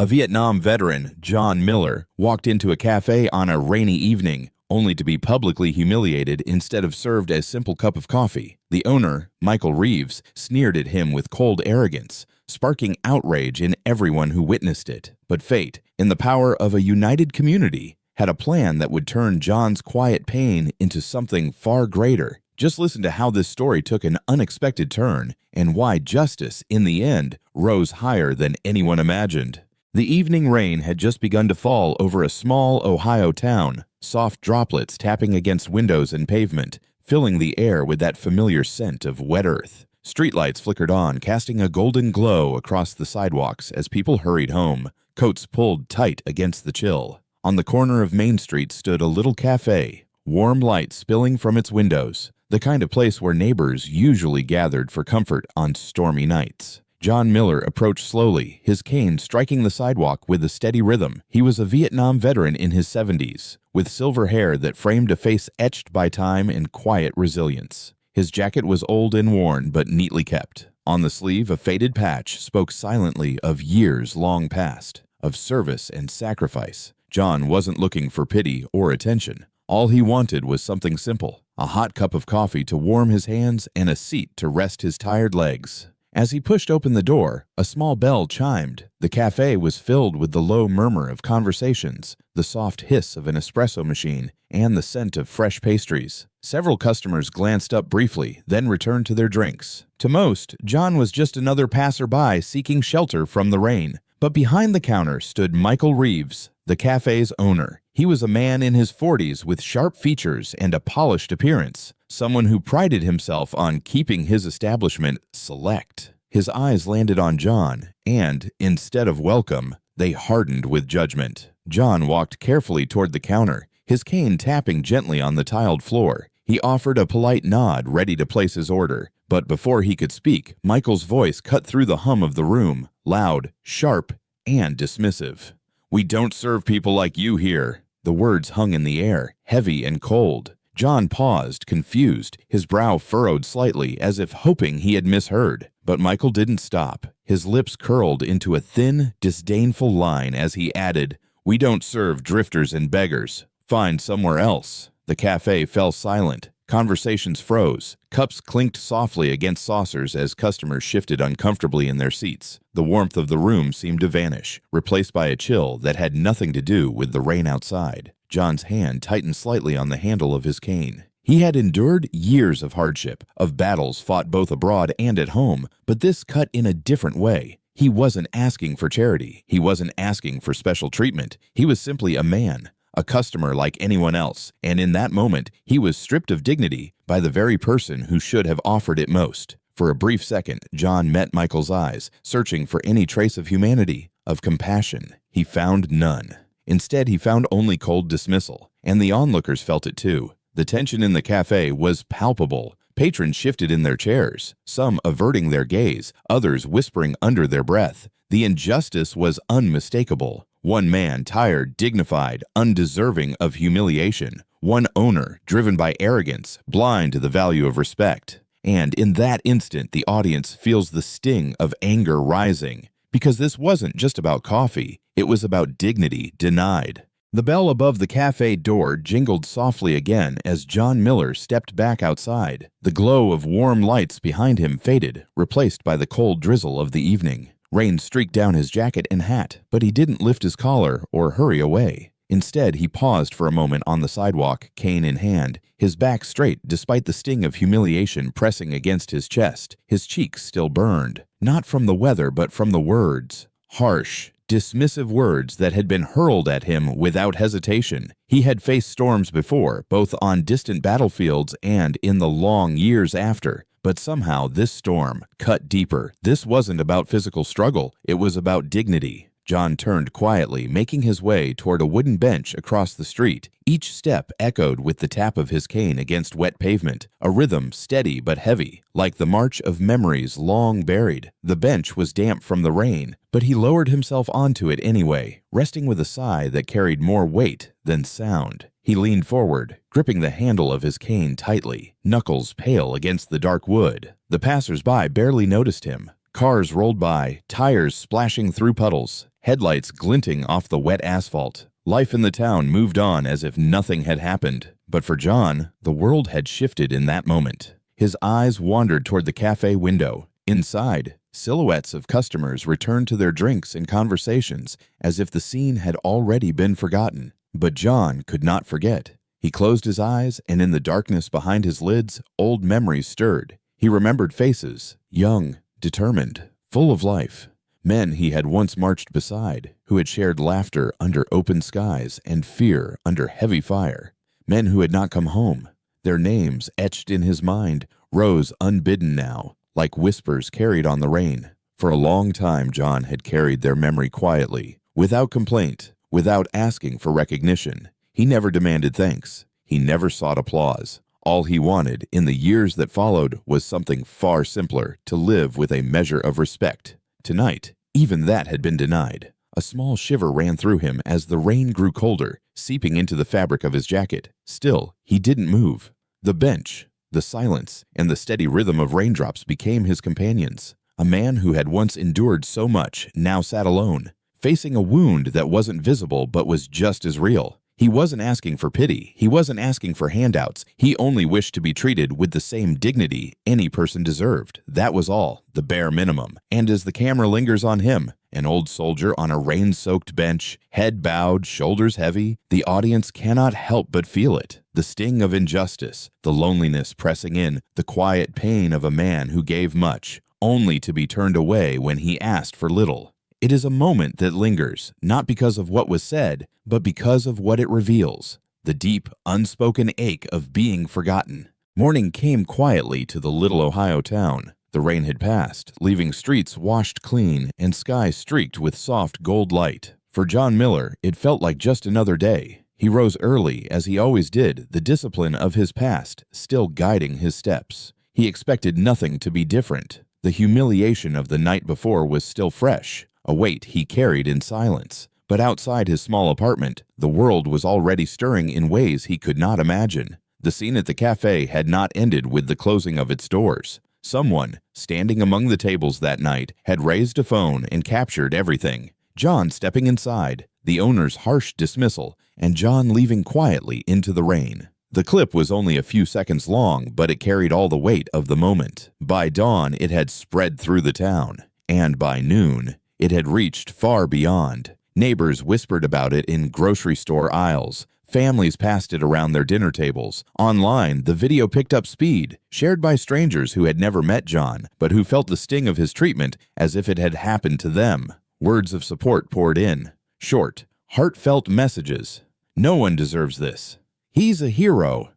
A Vietnam veteran, John Miller, walked into a cafe on a rainy evening, only to be publicly humiliated instead of served a simple cup of coffee. The owner, Michael Reeves, sneered at him with cold arrogance, sparking outrage in everyone who witnessed it. But fate, in the power of a united community, had a plan that would turn John's quiet pain into something far greater. Just listen to how this story took an unexpected turn and why justice, in the end, rose higher than anyone imagined. The evening rain had just begun to fall over a small Ohio town, soft droplets tapping against windows and pavement, filling the air with that familiar scent of wet earth. Streetlights flickered on, casting a golden glow across the sidewalks as people hurried home, coats pulled tight against the chill. On the corner of Main Street stood a little cafe, warm light spilling from its windows, the kind of place where neighbors usually gathered for comfort on stormy nights. John Miller approached slowly, his cane striking the sidewalk with a steady rhythm. He was a Vietnam veteran in his 70s, with silver hair that framed a face etched by time and quiet resilience. His jacket was old and worn, but neatly kept. On the sleeve, a faded patch spoke silently of years long past, of service and sacrifice. John wasn't looking for pity or attention. All he wanted was something simple, a hot cup of coffee to warm his hands and a seat to rest his tired legs. As he pushed open the door, a small bell chimed. The cafe was filled with the low murmur of conversations, the soft hiss of an espresso machine, and the scent of fresh pastries. Several customers glanced up briefly, then returned to their drinks. To most, John was just another passerby seeking shelter from the rain. But behind the counter stood Michael Reeves, the cafe's owner. He was a man in his 40s with sharp features and a polished appearance, someone who prided himself on keeping his establishment select. His eyes landed on John, and, instead of welcome, they hardened with judgment. John walked carefully toward the counter, his cane tapping gently on the tiled floor. He offered a polite nod, ready to place his order. But before he could speak, Michael's voice cut through the hum of the room, loud, sharp, and dismissive. "We don't serve people like you here." The words hung in the air, heavy and cold. John paused, confused, his brow furrowed slightly as if hoping he had misheard. But Michael didn't stop. His lips curled into a thin, disdainful line as he added, "We don't serve drifters and beggars. Find somewhere else." The cafe fell silent. Conversations froze. Cups clinked softly against saucers as customers shifted uncomfortably in their seats. The warmth of the room seemed to vanish, replaced by a chill that had nothing to do with the rain outside. John's hand tightened slightly on the handle of his cane. He had endured years of hardship, of battles fought both abroad and at home, but this cut in a different way. He wasn't asking for charity. He wasn't asking for special treatment. He was simply a man, a customer like anyone else, and in that moment, he was stripped of dignity by the very person who should have offered it most. For a brief second, John met Michael's eyes, searching for any trace of humanity, of compassion. He found none. Instead, he found only cold dismissal, and the onlookers felt it too. The tension in the cafe was palpable. Patrons shifted in their chairs, some averting their gaze, others whispering under their breath. The injustice was unmistakable. One man, tired, dignified, undeserving of humiliation. One owner, driven by arrogance, blind to the value of respect. And in that instant, the audience feels the sting of anger rising. Because this wasn't just about coffee, it was about dignity denied. The bell above the cafe door jingled softly again as John Miller stepped back outside. The glow of warm lights behind him faded, replaced by the cold drizzle of the evening. Rain streaked down his jacket and hat, but he didn't lift his collar or hurry away. Instead, he paused for a moment on the sidewalk, cane in hand, his back straight despite the sting of humiliation pressing against his chest. His cheeks still burned, not from the weather but from the words. Harsh, dismissive words that had been hurled at him without hesitation. He had faced storms before, both on distant battlefields and in the long years after. But somehow this storm cut deeper. This wasn't about physical struggle, it was about dignity. John turned quietly, making his way toward a wooden bench across the street. Each step echoed with the tap of his cane against wet pavement, a rhythm steady but heavy, like the march of memories long buried. The bench was damp from the rain, but he lowered himself onto it anyway, resting with a sigh that carried more weight than sound. He leaned forward, gripping the handle of his cane tightly, knuckles pale against the dark wood. The passers-by barely noticed him. Cars rolled by, tires splashing through puddles. headlights glinting off the wet asphalt. Life in the town moved on as if nothing had happened. But for John, the world had shifted in that moment. His eyes wandered toward the cafe window. Inside, silhouettes of customers returned to their drinks and conversations as if the scene had already been forgotten. But John could not forget. He closed his eyes, and in the darkness behind his lids, old memories stirred. He remembered faces, young, determined, full of life. Men he had once marched beside, who had shared laughter under open skies and fear under heavy fire. Men who had not come home. Their names, etched in his mind, rose unbidden now, like whispers carried on the rain. For a long time John had carried their memory quietly, without complaint, without asking for recognition. He never demanded thanks. He never sought applause. All he wanted in the years that followed was something far simpler, to live with a measure of respect. Tonight, even that had been denied. A small shiver ran through him as the rain grew colder, seeping into the fabric of his jacket. Still, he didn't move. The bench, the silence, and the steady rhythm of raindrops became his companions. A man who had once endured so much now sat alone, facing a wound that wasn't visible but was just as real. He wasn't asking for pity. He wasn't asking for handouts. He only wished to be treated with the same dignity any person deserved. That was all, the bare minimum. And as the camera lingers on him, an old soldier on a rain-soaked bench, head bowed, shoulders heavy, the audience cannot help but feel it. The sting of injustice, the loneliness pressing in, the quiet pain of a man who gave much, only to be turned away when he asked for little. It is a moment that lingers, not because of what was said, but because of what it reveals, the deep, unspoken ache of being forgotten. Morning came quietly to the little Ohio town. The rain had passed, leaving streets washed clean and skies streaked with soft gold light. For John Miller, it felt like just another day. He rose early, as he always did, the discipline of his past still guiding his steps. He expected nothing to be different. The humiliation of the night before was still fresh, a weight he carried in silence. But outside his small apartment, the world was already stirring in ways he could not imagine. The scene at the cafe had not ended with the closing of its doors. Someone, standing among the tables that night, had raised a phone and captured everything. John stepping inside, the owner's harsh dismissal, and John leaving quietly into the rain. The clip was only a few seconds long, but it carried all the weight of the moment. By dawn, it had spread through the town, and by noon, it had reached far beyond. Neighbors whispered about it in grocery store aisles. Families passed it around their dinner tables. Online, the video picked up speed, shared by strangers who had never met John, but who felt the sting of his treatment as if it had happened to them. Words of support poured in. Short, heartfelt messages. No one deserves this. He's a hero.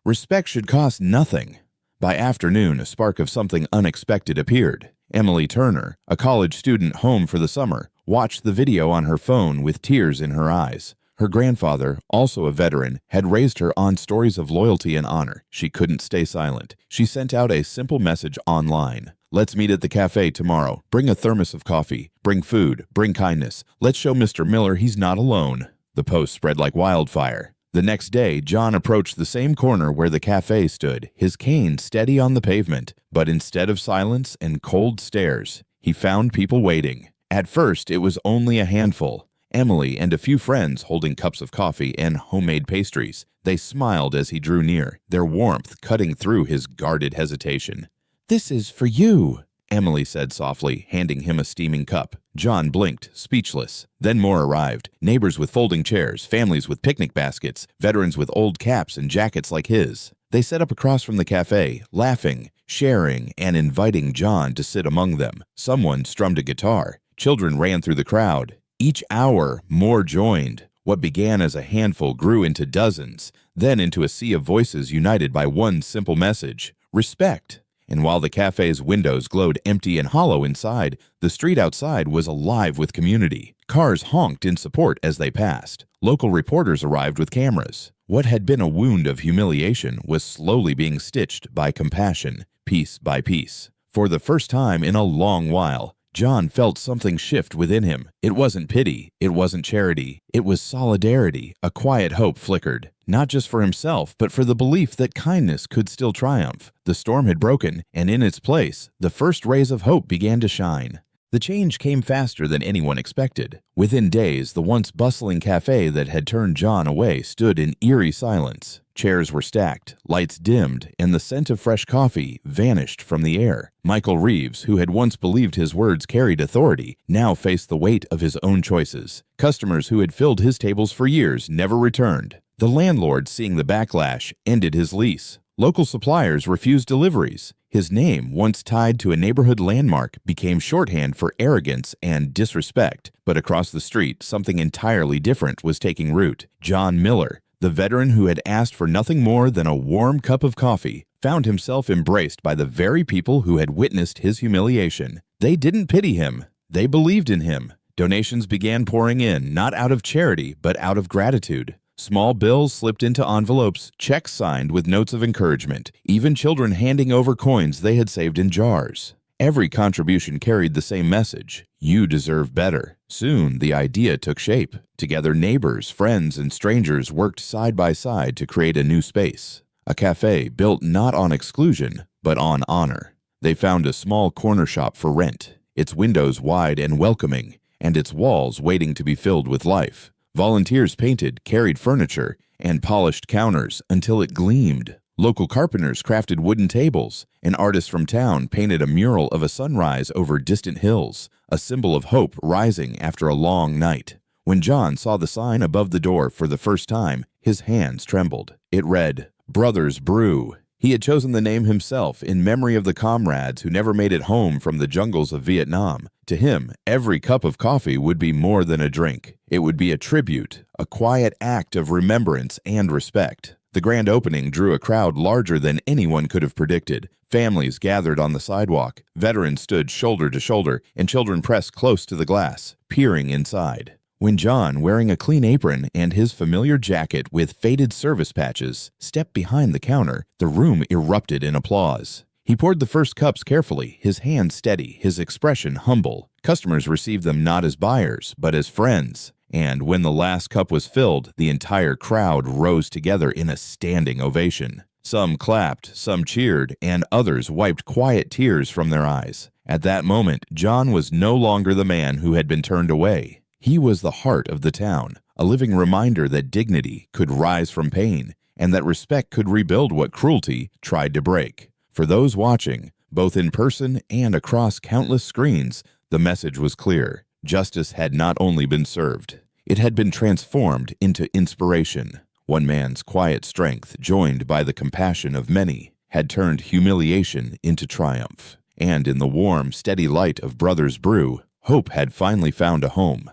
Respect should cost nothing. By afternoon, a spark of something unexpected appeared. Emily Turner, a college student home for the summer, watched the video on her phone with tears in her eyes. Her grandfather, also a veteran, had raised her on stories of loyalty and honor. She couldn't stay silent. She sent out a simple message online. Let's meet at the cafe tomorrow. Bring a thermos of coffee. Bring food. Bring kindness. Let's show Mr. Miller he's not alone. The post spread like wildfire. The next day, John approached the same corner where the cafe stood, his cane steady on the pavement. But instead of silence and cold stares, he found people waiting. At first, it was only a handful. Emily and a few friends holding cups of coffee and homemade pastries. They smiled as he drew near, their warmth cutting through his guarded hesitation. "This is for you," Emily said softly, handing him a steaming cup. John blinked, speechless. Then more arrived. Neighbors with folding chairs, families with picnic baskets, veterans with old caps and jackets like his. They sat up across from the cafe, laughing, sharing, and inviting John to sit among them. Someone strummed a guitar. Children ran through the crowd. Each hour, more joined. What began as a handful grew into dozens, then into a sea of voices united by one simple message: respect. And while the cafe's windows glowed empty and hollow inside, the street outside was alive with community. Cars honked in support as they passed. Local reporters arrived with cameras. What had been a wound of humiliation was slowly being stitched by compassion, piece by piece. For the first time in a long while, John felt something shift within him. It wasn't pity, it wasn't charity, it was solidarity. A quiet hope flickered, not just for himself, but for the belief that kindness could still triumph. The storm had broken, and in its place, the first rays of hope began to shine. The change came faster than anyone expected. Within days, the once bustling cafe that had turned John away stood in eerie silence. Chairs were stacked, lights dimmed, and the scent of fresh coffee vanished from the air. Michael Reeves, who had once believed his words carried authority, now faced the weight of his own choices. Customers who had filled his tables for years never returned. The landlord, seeing the backlash, ended his lease. Local suppliers refused deliveries. His name, once tied to a neighborhood landmark, became shorthand for arrogance and disrespect. But across the street, something entirely different was taking root. John Miller, the veteran who had asked for nothing more than a warm cup of coffee, found himself embraced by the very people who had witnessed his humiliation. They didn't pity him. They believed in him. Donations began pouring in, not out of charity, but out of gratitude. Small bills slipped into envelopes, checks signed with notes of encouragement, even children handing over coins they had saved in jars. Every contribution carried the same message: you deserve better. Soon, the idea took shape. Together, neighbors, friends, and strangers worked side by side to create a new space. A cafe built not on exclusion, but on honor. They found a small corner shop for rent, its windows wide and welcoming, and its walls waiting to be filled with life. Volunteers painted, carried furniture, and polished counters until it gleamed. Local carpenters crafted wooden tables. An artist from town painted a mural of a sunrise over distant hills, a symbol of hope rising after a long night. When John saw the sign above the door for the first time, his hands trembled. It read, "Brothers Brew." He had chosen the name himself in memory of the comrades who never made it home from the jungles of Vietnam. To him, every cup of coffee would be more than a drink. It would be a tribute, a quiet act of remembrance and respect. The grand opening drew a crowd larger than anyone could have predicted. Families gathered on the sidewalk, veterans stood shoulder to shoulder, and children pressed close to the glass, peering inside. When John, wearing a clean apron and his familiar jacket with faded service patches, stepped behind the counter, the room erupted in applause. He poured the first cups carefully, his hands steady, his expression humble. Customers received them not as buyers, but as friends. And when the last cup was filled, the entire crowd rose together in a standing ovation. Some clapped, some cheered, and others wiped quiet tears from their eyes. At that moment, John was no longer the man who had been turned away. He was the heart of the town, a living reminder that dignity could rise from pain, and that respect could rebuild what cruelty tried to break. For those watching, both in person and across countless screens, the message was clear. Justice had not only been served, it had been transformed into inspiration. One man's quiet strength, joined by the compassion of many, had turned humiliation into triumph. And in the warm, steady light of Brothers Brew, hope had finally found a home.